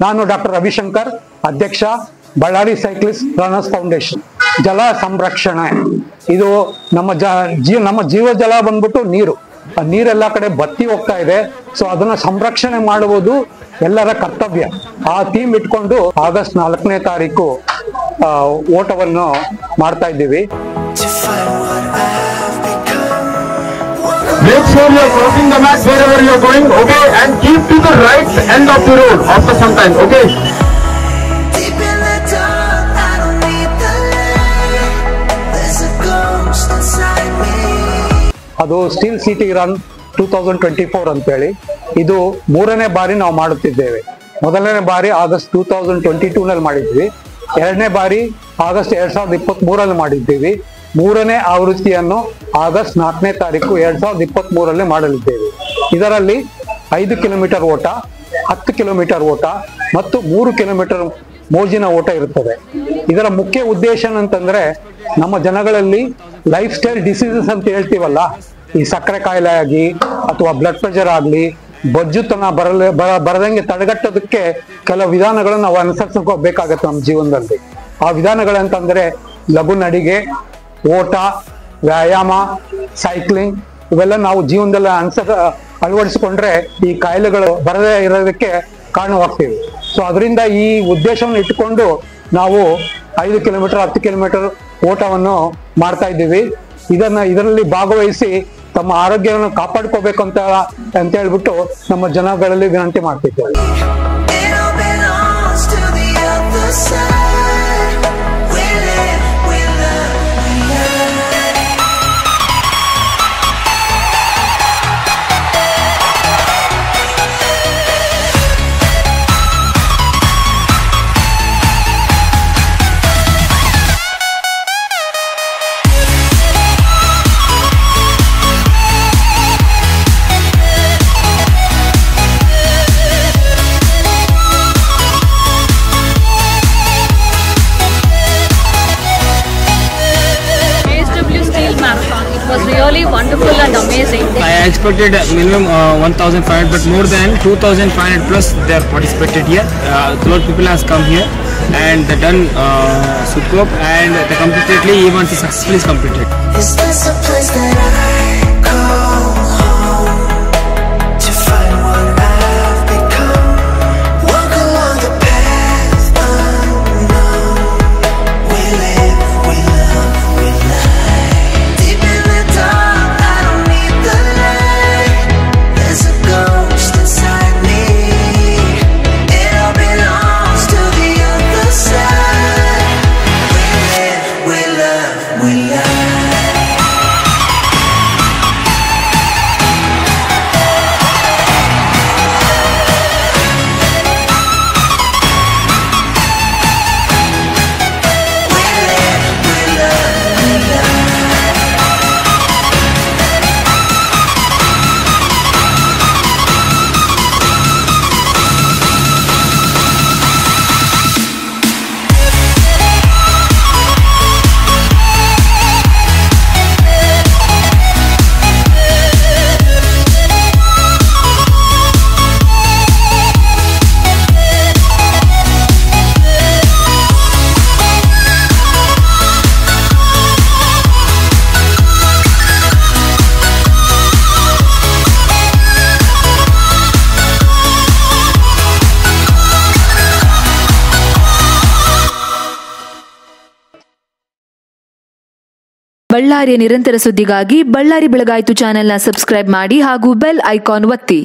ನಾನು ಡಾಕ್ಟರ್ ರವಿಶಂಕರ್, ಅಧ್ಯಕ್ಷ, Ballari cyclist runners foundation. ಜಲ ಸಂರಕ್ಷಣೆ ಇದು ನಮ್ಮ ಜೀವಜಲ ಬಂದ್ಬಿಟ್ಟು ನೀರು. ಆ ನೀರೆಲ್ಲ ಕಡೆ ಬತ್ತಿ ಹೋಗ್ತಾ ಇದೆ. ಸೊ ಅದನ್ನ ಸಂರಕ್ಷಣೆ ಮಾಡುವುದು ಎಲ್ಲರ ಕರ್ತವ್ಯ. ಆ ಥೀಮ್ ಇಟ್ಕೊಂಡು ಆಗಸ್ಟ್ 4ನೇ ತಾರೀಕು ಓಟವನ್ನು ಮಾಡ್ತಾ ಇದ್ದೀವಿ. Make sure you are crossing the mat wherever you are going, okay? And keep to the right end of the road after some time, okay? Deep in the dark, I don't need the light. There's a ghost inside me. ಅದು steel city run 2024 ಅಂತೇಳಿ. ಇದು 3ನೇ ಬಾರಿ ನಾವು ಮಾಡುತ್ತಿದ್ದೇವೆ. ಮೊದಲನೇ ಬಾರಿ August 2022 ನಲ್ಲಿ ಮಾಡಿದ್ವಿ. 2ನೇ ಬಾರಿ ಆಗಸ್ಟ್ 2023 ಮಾಡಿದ್ದೀವಿ. 3ನೇ ಆವೃತ್ತಿಯನ್ನು ಆಗಸ್ಟ್ 4ನೇ ತಾರೀಕು 2023 ಮಾಡಲಿದ್ದೇವೆ. ಇದರಲ್ಲಿ 5 ಕಿಲೋಮೀಟರ್ ಓಟ, 10 ಕಿಲೋಮೀಟರ್ ಓಟ ಮತ್ತು 3 ಕಿಲೋಮೀಟರ್ ಮೋಜಿನ ಓಟ ಇರುತ್ತದೆ. ಇದರ ಮುಖ್ಯ ಉದ್ದೇಶ ಅಂತಂದ್ರೆ ನಮ್ಮ ಜನಗಳಲ್ಲಿ ಲೈಫ್ ಸ್ಟೈಲ್ ಡಿಸೀಸಸ್ ಅಂತ ಹೇಳ್ತೀವಲ್ಲ, ಈ ಸಕ್ಕರೆ ಕಾಯಿಲೆ ಆಗಿ ಅಥವಾ ಬ್ಲಡ್ ಪ್ರೆಷರ್ ಆಗ್ಲಿ, ಬೊಜ್ಜುತನ ಬರದಂಗೆ ತಡೆಗಟ್ಟೋದಕ್ಕೆ ಕೆಲವು ವಿಧಾನಗಳನ್ನು ನಾವು ಅನುಸರಿಸಬೇಕಾಗತ್ತೆ ನಮ್ಮ ಜೀವನದಲ್ಲಿ. ಆ ವಿಧಾನಗಳಂತಂದ್ರೆ ಲಘು ನಡಿಗೆ, ಓಟ, ವ್ಯಾಯಾಮ, ಸೈಕ್ಲಿಂಗ್ ಇವೆಲ್ಲ ನಾವು ಜೀವನದಲ್ಲಿ ಅಳವಡಿಸಿಕೊಂಡ್ರೆ ಈ ಕಾಯಿಲೆಗಳು ಬರದೇ ಇರೋದಕ್ಕೆ ಕಾರಣವಾಗ್ತೀವಿ. ಸೊ ಅದರಿಂದ ಈ ಉದ್ದೇಶವನ್ನು ಇಟ್ಟುಕೊಂಡು ನಾವು 5 ಕಿಲೋಮೀಟರ್ 10 ಕಿಲೋಮೀಟರ್ ಓಟವನ್ನು ಮಾಡ್ತಾ ಇದ್ದೀವಿ. ಇದರಲ್ಲಿ ಭಾಗವಹಿಸಿ ತಮ್ಮ ಆರೋಗ್ಯವನ್ನು ಕಾಪಾಡ್ಕೋಬೇಕು ಅಂತ ಹೇಳ್ಬಿಟ್ಟು ನಮ್ಮ ಜನಗಳಲ್ಲಿ ವಿನಂತಿ ಮಾಡ್ತಿದ್ದೇವೆ. It all belongs to the other side. We live, we love, we learn. Really wonderful and amazing. I expected minimum 1,500, but more than 2,500 plus they have participated here. A lot of people has come here and they done superb, and the completely event is successfully completed. Is this a place that I call home to find what I've become? Walk along the path unknown. We live, we love, we lie. Deep in the dark, I don't need the light. There's a ghost inside me. It all belongs to the other side. We live, we love, we lie. ಬಳ್ಳಾರಿಯ ನಿರಂತರ ಸುದ್ದಿಗಾಗಿ ಬಳ್ಳಾರಿ ಬೆಳಗಾಯಿತು ಚಾನೆಲ್ನ subscribe ಮಾಡಿ ಹಾಗೂ bell icon ಒತ್ತಿ.